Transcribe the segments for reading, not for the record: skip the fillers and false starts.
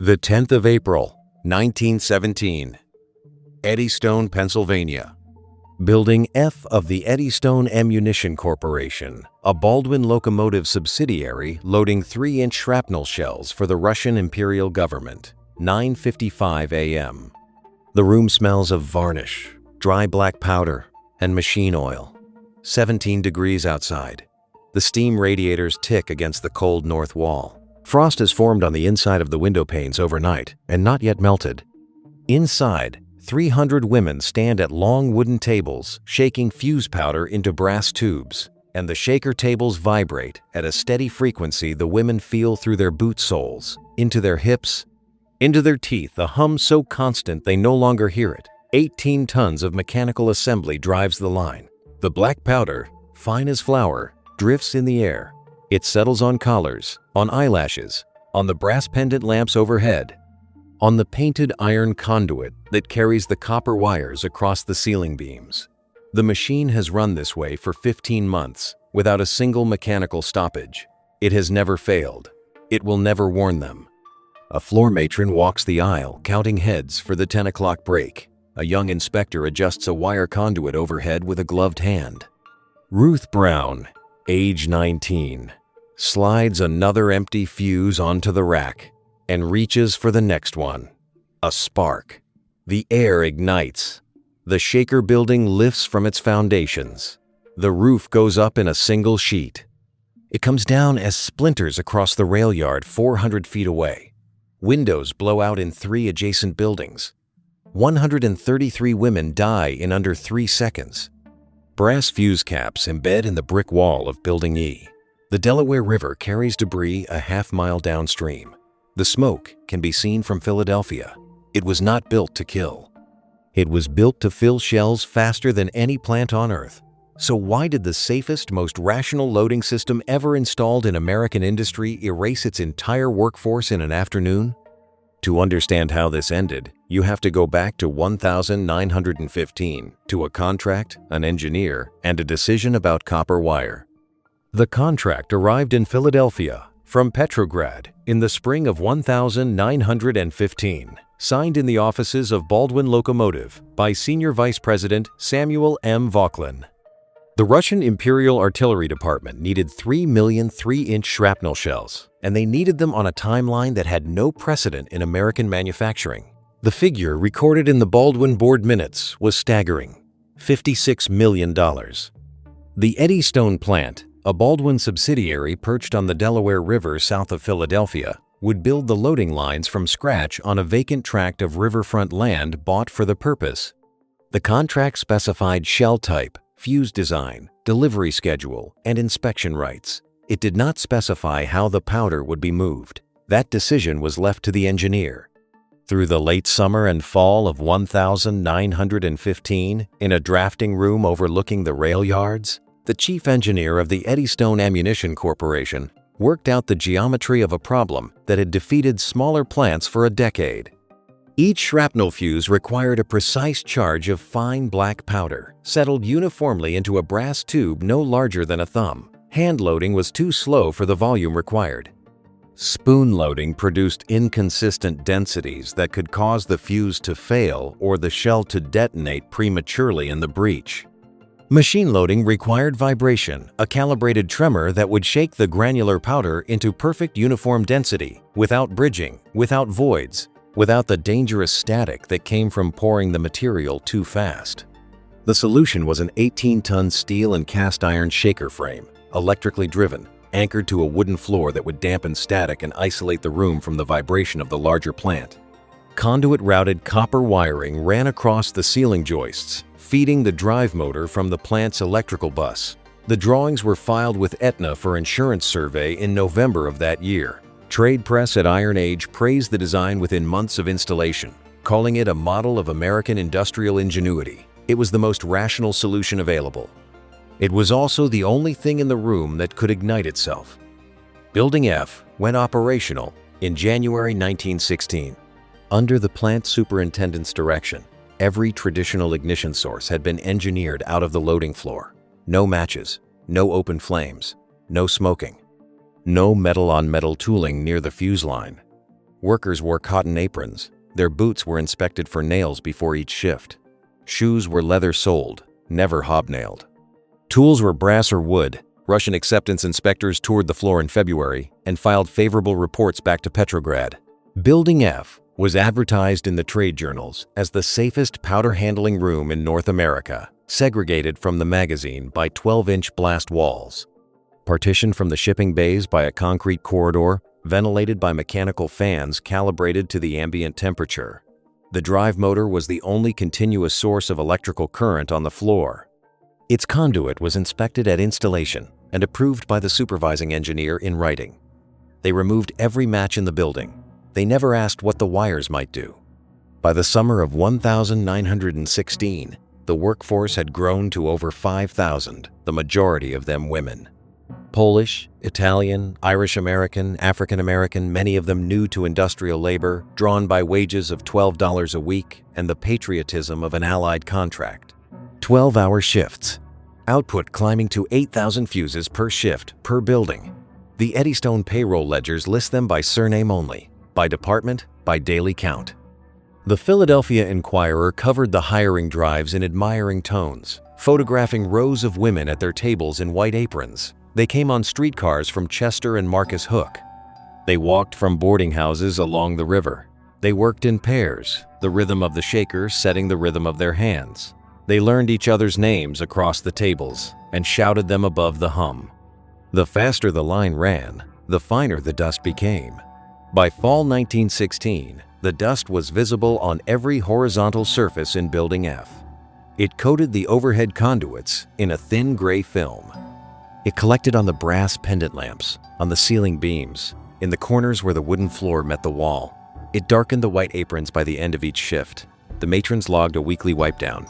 The 10th of April, 1917. Eddystone, Pennsylvania. Building F of the Eddystone Ammunition Corporation, a Baldwin locomotive subsidiary loading 3-inch shrapnel shells for the Russian Imperial Government, 9:55 a.m. The room smells of varnish, dry black powder, and machine oil. 17 degrees outside. The steam radiators tick against the cold north wall. Frost has formed on the inside of the window panes overnight and not yet melted. Inside, 300 women stand at long wooden tables, shaking fuse powder into brass tubes, and the shaker tables vibrate at a steady frequency the women feel through their boot soles, into their hips, into their teeth, a hum so constant they no longer hear it. 18 tons of mechanical assembly drives the line. The black powder, fine as flour, drifts in the air. It settles on collars, on eyelashes, on the brass pendant lamps overhead, on the painted iron conduit that carries the copper wires across the ceiling beams. The machine has run this way for 15 months, without a single mechanical stoppage. It has never failed. It will never warn them. A floor matron walks the aisle, counting heads for the 10 o'clock break. A young inspector adjusts a wire conduit overhead with a gloved hand. Ruth Brown, age 19, slides another empty fuse onto the rack and reaches for the next one. A spark. The air ignites. The shaker building lifts from its foundations. The roof goes up in a single sheet. It comes down as splinters across the rail yard 400 feet away. Windows blow out in 3 adjacent buildings. 133 women die in under 3 seconds. Brass fuse caps embed in the brick wall of Building E. The Delaware River carries debris a half-mile downstream. The smoke can be seen from Philadelphia. It was not built to kill. It was built to fill shells faster than any plant on Earth. So why did the safest, most rational loading system ever installed in American industry erase its entire workforce in an afternoon? To understand how this ended, you have to go back to 1915, to a contract, an engineer, and a decision about copper wire. The contract arrived in Philadelphia from Petrograd in the spring of 1915, signed in the offices of Baldwin Locomotive by Senior Vice President Samuel M. Vauquelin. The Russian Imperial Artillery Department needed 3 million 3-inch shrapnel shells, and they needed them on a timeline that had no precedent in American manufacturing. The figure recorded in the Baldwin Board minutes was staggering: $56 million. The Eddystone plant, a Baldwin subsidiary perched on the Delaware River south of Philadelphia, would build the loading lines from scratch on a vacant tract of riverfront land bought for the purpose. The contract specified shell type, fuse design, delivery schedule, and inspection rights. It did not specify how the powder would be moved. That decision was left to the engineer. Through the late summer and fall of 1915, in a drafting room overlooking the rail yards, the chief engineer of the Eddystone Ammunition Corporation worked out the geometry of a problem that had defeated smaller plants for a decade. Each shrapnel fuse required a precise charge of fine black powder, settled uniformly into a brass tube no larger than a thumb. Hand loading was too slow for the volume required. Spoon loading produced inconsistent densities that could cause the fuse to fail or the shell to detonate prematurely in the breech. Machine loading required vibration, a calibrated tremor that would shake the granular powder into perfect uniform density, without bridging, without voids, without the dangerous static that came from pouring the material too fast. The solution was an 18-ton steel and cast iron shaker frame, electrically driven, anchored to a wooden floor that would dampen static and isolate the room from the vibration of the larger plant. Conduit-routed copper wiring ran across the ceiling joists, feeding the drive motor from the plant's electrical bus. The drawings were filed with Aetna for insurance survey in November of that year. Trade press at Iron Age praised the design within months of installation, calling it a model of American industrial ingenuity. It was the most rational solution available. It was also the only thing in the room that could ignite itself. Building F went operational in January 1916. Under the plant superintendent's direction, every traditional ignition source had been engineered out of the loading floor. No matches, no open flames, no smoking, no metal-on-metal tooling near the fuse line. Workers wore cotton aprons. Their boots were inspected for nails before each shift. Shoes were leather-soled, never hobnailed. Tools were brass or wood. Russian acceptance inspectors toured the floor in February and filed favorable reports back to Petrograd. Building F was advertised in the trade journals as the safest powder-handling room in North America, segregated from the magazine by 12-inch blast walls. Partitioned from the shipping bays by a concrete corridor, ventilated by mechanical fans calibrated to the ambient temperature. The drive motor was the only continuous source of electrical current on the floor. Its conduit was inspected at installation and approved by the supervising engineer in writing. They removed every match in the building. They never asked what the wires might do. By the summer of 1916, the workforce had grown to over 5,000, the majority of them women. Polish, Italian, Irish-American, African-American, many of them new to industrial labor, drawn by wages of $12 a week and the patriotism of an Allied contract. 12-hour shifts. Output climbing to 8,000 fuses per shift, per building. The Eddystone payroll ledgers list them by surname only, by department, by daily count. The Philadelphia Inquirer covered the hiring drives in admiring tones, photographing rows of women at their tables in white aprons. They came on streetcars from Chester and Marcus Hook. They walked from boarding houses along the river. They worked in pairs, the rhythm of the shaker setting the rhythm of their hands. They learned each other's names across the tables and shouted them above the hum. The faster the line ran, the finer the dust became. By fall 1916, the dust was visible on every horizontal surface in Building F. It coated the overhead conduits in a thin gray film. It collected on the brass pendant lamps, on the ceiling beams, in the corners where the wooden floor met the wall. It darkened the white aprons by the end of each shift. The matrons logged a weekly wipe-down.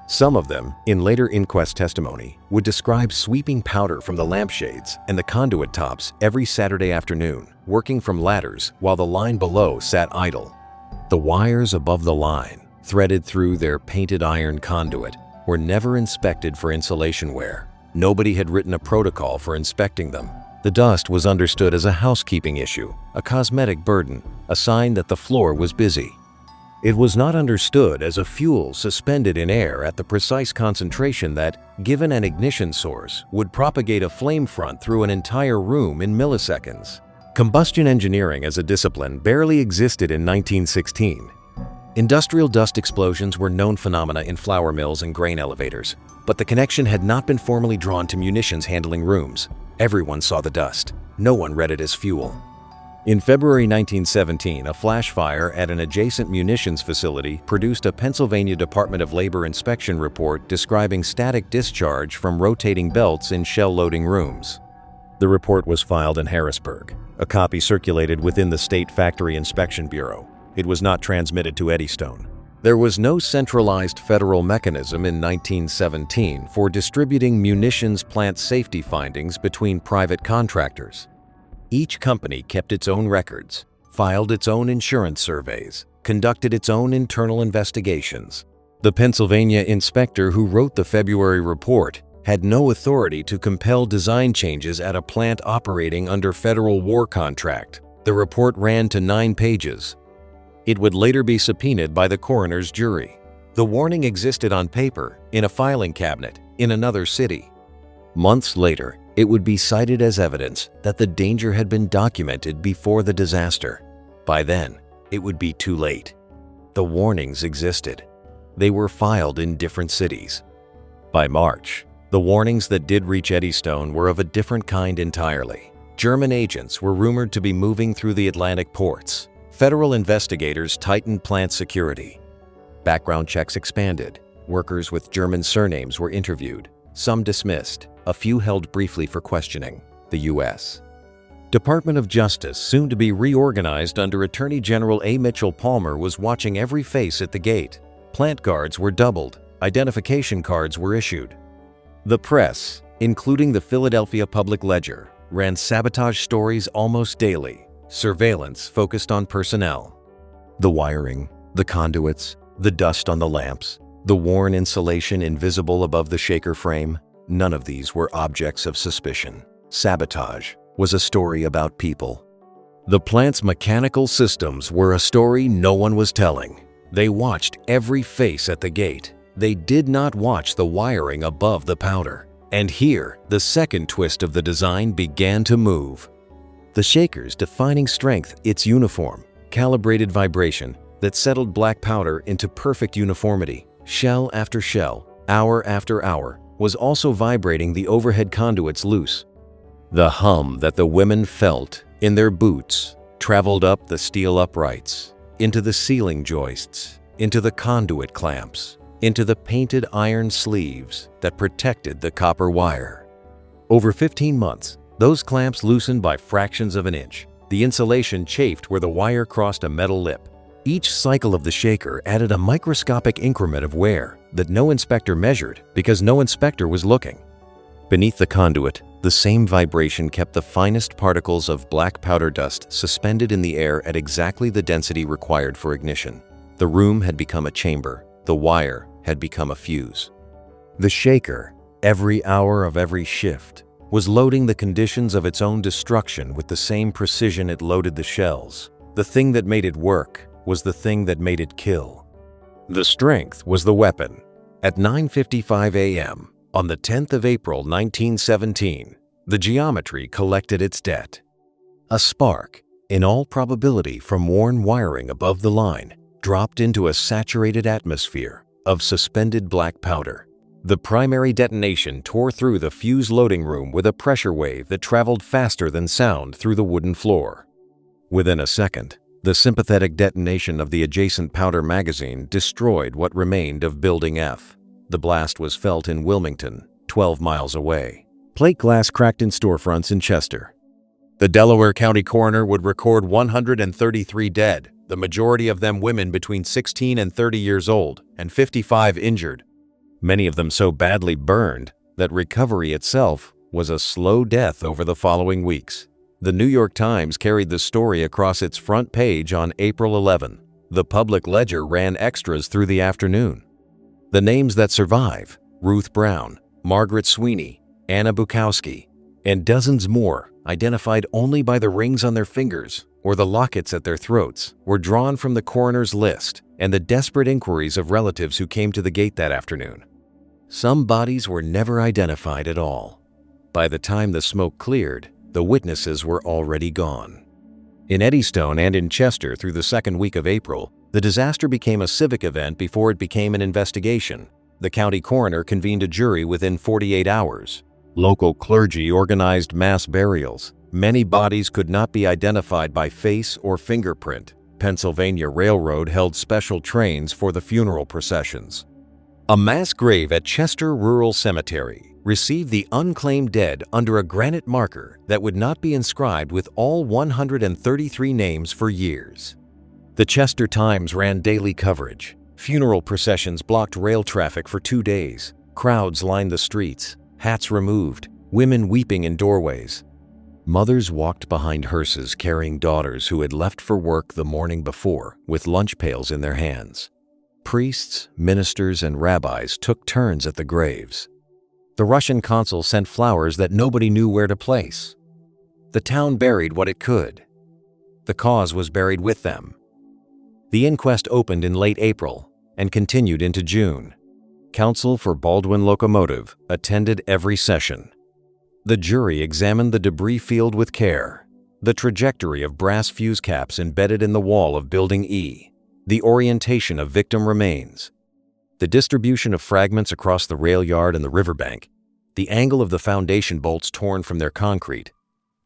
Some of them, in later inquest testimony, would describe sweeping powder from the lampshades and the conduit tops every Saturday afternoon, working from ladders while the line below sat idle. The wires above the line, threaded through their painted iron conduit, were never inspected for insulation wear. Nobody had written a protocol for inspecting them. The dust was understood as a housekeeping issue, a cosmetic burden, a sign that the floor was busy. It was not understood as a fuel suspended in air at the precise concentration that, given an ignition source, would propagate a flame front through an entire room in milliseconds. Combustion engineering as a discipline barely existed in 1916. Industrial dust explosions were known phenomena in flour mills and grain elevators, but the connection had not been formally drawn to munitions handling rooms. Everyone saw the dust. No one read it as fuel. In February 1917, a flash fire at an adjacent munitions facility produced a Pennsylvania Department of Labor inspection report describing static discharge from rotating belts in shell loading rooms. The report was filed in Harrisburg. A copy circulated within the State Factory Inspection Bureau. It was not transmitted to Eddystone. There was no centralized federal mechanism in 1917 for distributing munitions plant safety findings between private contractors. Each company kept its own records, filed its own insurance surveys, conducted its own internal investigations. The Pennsylvania inspector who wrote the February report had no authority to compel design changes at a plant operating under federal war contract. The report ran to 9 pages. It would later be subpoenaed by the coroner's jury. The warning existed on paper, in a filing cabinet, in another city. Months later, it would be cited as evidence that the danger had been documented before the disaster. By then, it would be too late. The warnings existed. They were filed in different cities. By March, the warnings that did reach Eddystone were of a different kind entirely. German agents were rumored to be moving through the Atlantic ports. Federal investigators tightened plant security. Background checks expanded. Workers with German surnames were interviewed, some dismissed, a few held briefly for questioning. The U.S. Department of Justice, soon to be reorganized under Attorney General A. Mitchell Palmer, was watching every face at the gate. Plant guards were doubled. Identification cards were issued. The press, including the Philadelphia Public Ledger, ran sabotage stories almost daily. Surveillance focused on personnel. The wiring, the conduits, the dust on the lamps, the worn insulation invisible above the shaker frame, none of these were objects of suspicion. Sabotage was a story about people. The plant's mechanical systems were a story no one was telling. They watched every face at the gate. They did not watch the wiring above the powder. And here, the second twist of the design began to move. The shaker's defining strength, its uniform, calibrated vibration that settled black powder into perfect uniformity, shell after shell, hour after hour, was also vibrating the overhead conduits loose. The hum that the women felt in their boots traveled up the steel uprights, into the ceiling joists, into the conduit clamps, into the painted iron sleeves that protected the copper wire. Over 15 months, those clamps loosened by fractions of an inch. The insulation chafed where the wire crossed a metal lip. Each cycle of the shaker added a microscopic increment of wear that no inspector measured because no inspector was looking. Beneath the conduit, the same vibration kept the finest particles of black powder dust suspended in the air at exactly the density required for ignition. The room had become a chamber. The wire had become a fuse. The shaker, every hour of every shift, was loading the conditions of its own destruction with the same precision it loaded the shells. The thing that made it work was the thing that made it kill. The strength was the weapon. At 9:55 a.m., on the 10th of April 1917, the geometry collected its debt. A spark, in all probability from worn wiring above the line, dropped into a saturated atmosphere of suspended black powder. The primary detonation tore through the fuse loading room with a pressure wave that traveled faster than sound through the wooden floor. Within a second, the sympathetic detonation of the adjacent powder magazine destroyed what remained of Building F. The blast was felt in Wilmington, 12 miles away. Plate glass cracked in storefronts in Chester. The Delaware County coroner would record 133 dead, the majority of them women between 16 and 30 years old, and 55 injured, many of them so badly burned that recovery itself was a slow death over the following weeks. The New York Times carried the story across its front page on April 11. The Public Ledger ran extras through the afternoon. The names that survive, Ruth Brown, Margaret Sweeney, Anna Bukowski, and dozens more, identified only by the rings on their fingers or the lockets at their throats, were drawn from the coroner's list and the desperate inquiries of relatives who came to the gate that afternoon. Some bodies were never identified at all. By the time the smoke cleared, the witnesses were already gone. In Eddystone and in Chester through the second week of April, the disaster became a civic event before it became an investigation. The county coroner convened a jury within 48 hours. Local clergy organized mass burials. Many bodies could not be identified by face or fingerprint. Pennsylvania Railroad held special trains for the funeral processions. A mass grave at Chester Rural Cemetery received the unclaimed dead under a granite marker that would not be inscribed with all 133 names for years. The Chester Times ran daily coverage. Funeral processions blocked rail traffic for 2 days. Crowds lined the streets, hats removed, women weeping in doorways. Mothers walked behind hearses carrying daughters who had left for work the morning before with lunch pails in their hands. Priests, ministers, and rabbis took turns at the graves. The Russian consul sent flowers that nobody knew where to place. The town buried what it could. The cause was buried with them. The inquest opened in late April and continued into June. Counsel for Baldwin Locomotive attended every session. The jury examined the debris field with care, the trajectory of brass fuse caps embedded in the wall of Building E, the orientation of victim remains, the distribution of fragments across the rail yard and the riverbank, the angle of the foundation bolts torn from their concrete.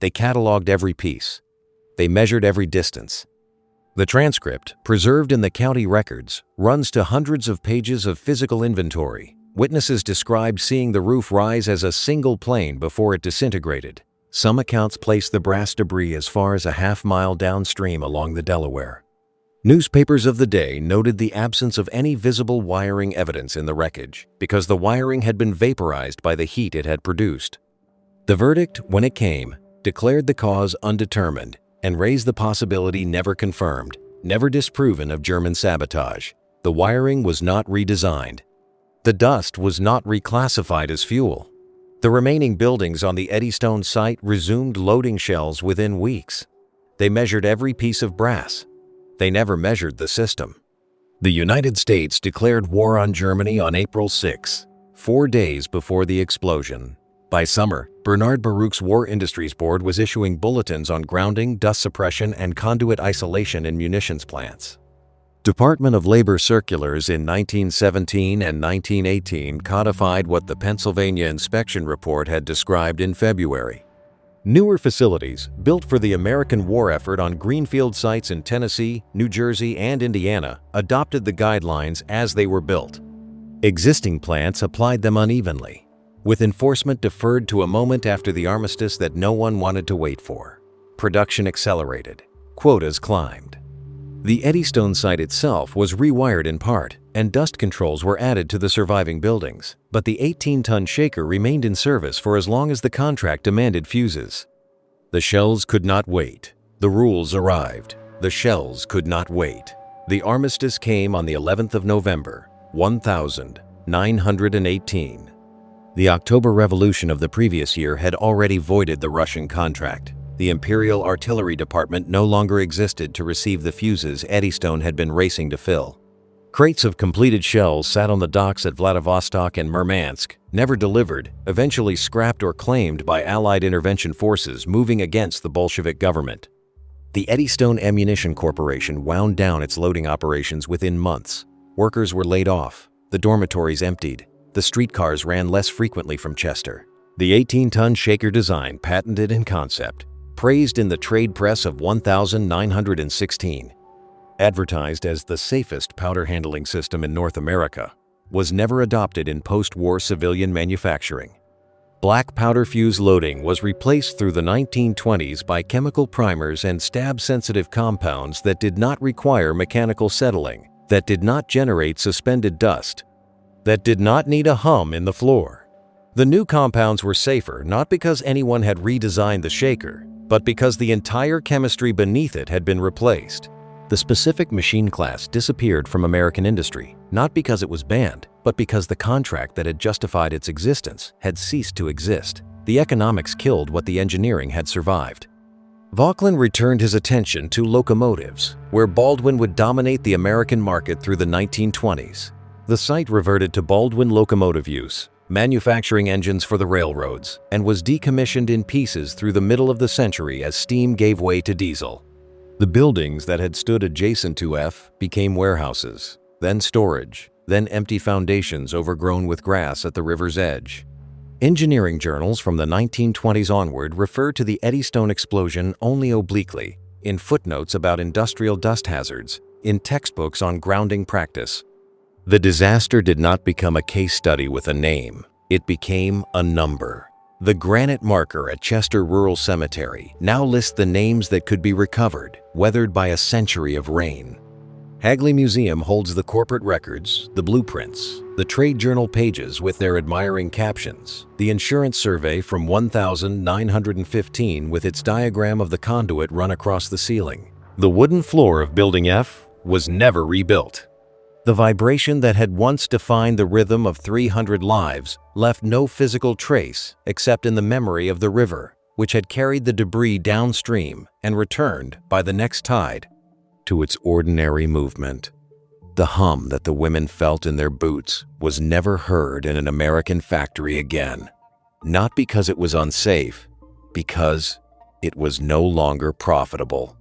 They cataloged every piece. They measured every distance. The transcript, preserved in the county records, runs to hundreds of pages of physical inventory. Witnesses described seeing the roof rise as a single plane before it disintegrated. Some accounts placed the brass debris as far as a half-mile downstream along the Delaware. Newspapers of the day noted the absence of any visible wiring evidence in the wreckage because the wiring had been vaporized by the heat it had produced. The verdict, when it came, declared the cause undetermined and raised the possibility never confirmed, never disproven of German sabotage. The wiring was not redesigned. The dust was not reclassified as fuel. The remaining buildings on the Eddystone site resumed loading shells within weeks. They measured every piece of brass. They never measured the system. The United States declared war on Germany on April 6, 4 days before the explosion. By summer, Bernard Baruch's War Industries Board was issuing bulletins on grounding, dust suppression, and conduit isolation in munitions plants. Department of Labor circulars in 1917 and 1918 codified what the Pennsylvania Inspection Report had described in February. Newer facilities, built for the American war effort on greenfield sites in Tennessee, New Jersey, and Indiana, adopted the guidelines as they were built. Existing plants applied them unevenly, with enforcement deferred to a moment after the armistice that no one wanted to wait for. Production accelerated. Quotas climbed. The Eddystone site itself was rewired in part, and dust controls were added to the surviving buildings, but the 18-ton shaker remained in service for as long as the contract demanded fuses. The shells could not wait. The rules arrived. The shells could not wait. The armistice came on the 11th of November, 1918. The October Revolution of the previous year had already voided the Russian contract. The Imperial Artillery Department no longer existed to receive the fuses Eddystone had been racing to fill. Crates of completed shells sat on the docks at Vladivostok and Murmansk, never delivered, eventually scrapped or claimed by Allied intervention forces moving against the Bolshevik government. The Eddystone Ammunition Corporation wound down its loading operations within months. Workers were laid off, the dormitories emptied, the streetcars ran less frequently from Chester. The 18-ton shaker design, patented in concept, praised in the trade press of 1916, advertised as the safest powder handling system in North America, was never adopted in post-war civilian manufacturing. Black powder fuse loading was replaced through the 1920s by chemical primers and stab-sensitive compounds that did not require mechanical settling, that did not generate suspended dust, that did not need a hum in the floor. The new compounds were safer not because anyone had redesigned the shaker, but because the entire chemistry beneath it had been replaced. The specific machine class disappeared from American industry, not because it was banned, but because the contract that had justified its existence had ceased to exist. The economics killed what the engineering had survived. Vauquelin returned his attention to locomotives, where Baldwin would dominate the American market through the 1920s. The site reverted to Baldwin locomotive use, manufacturing engines for the railroads, and was decommissioned in pieces through the middle of the century as steam gave way to diesel. The buildings that had stood adjacent to F became warehouses, then storage, then empty foundations overgrown with grass at the river's edge. Engineering journals from the 1920s onward referred to the Eddystone explosion only obliquely, in footnotes about industrial dust hazards, in textbooks on grounding practice. The disaster did not become a case study with a name. It became a number. The granite marker at Chester Rural Cemetery now lists the names that could be recovered, weathered by a century of rain. Hagley Museum holds the corporate records, the blueprints, the trade journal pages with their admiring captions, the insurance survey from 1915 with its diagram of the conduit run across the ceiling. The wooden floor of Building F was never rebuilt. The vibration that had once defined the rhythm of 300 lives left no physical trace except in the memory of the river, which had carried the debris downstream and returned by the next tide to its ordinary movement. The hum that the women felt in their boots was never heard in an American factory again, not because it was unsafe, because it was no longer profitable.